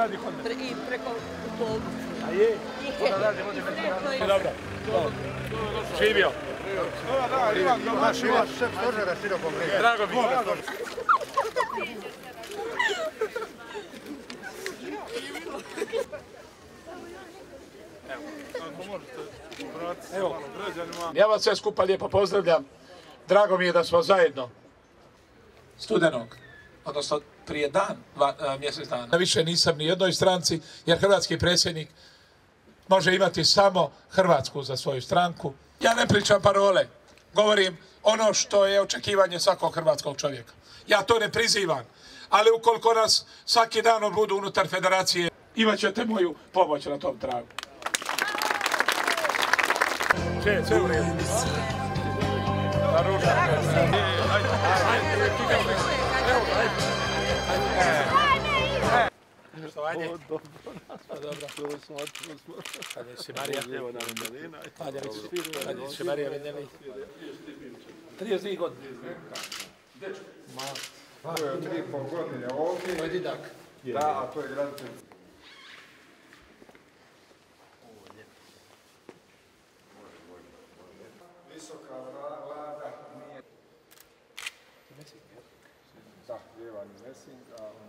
radi kod mene. I preko putovnice. A je? Onda radi, može biti. Dobro. Živio. Da, Ivan, naš šef stožera širokog reda. Drago mi. Evo, ja vas sve skupa lijepo pozdravljam. Drago mi je da smo zajedno studenog, odnosno prije mjesec dana. Više nisam ni jednoj stranci, jer hrvatski predsjednik može imati samo Hrvatsku za svoju stranku. Ja ne pričam parole, govorim ono što je očekivanje svakog hrvatskog čovjeka. Ja to ne prizivam, ali ukoliko nas svaki dan budu unutar federacije, imat ćete moju pomoć na tom tragu. Sve u redu. Štovanje. Dobro. Kada si Marija. Kada si Marija vidjeli. 32 godine. To je 3,5 godine ovdje. To je didak. Da, a to je graditelj. Visoka vlada nije... Da, Jevan Mesing, a on...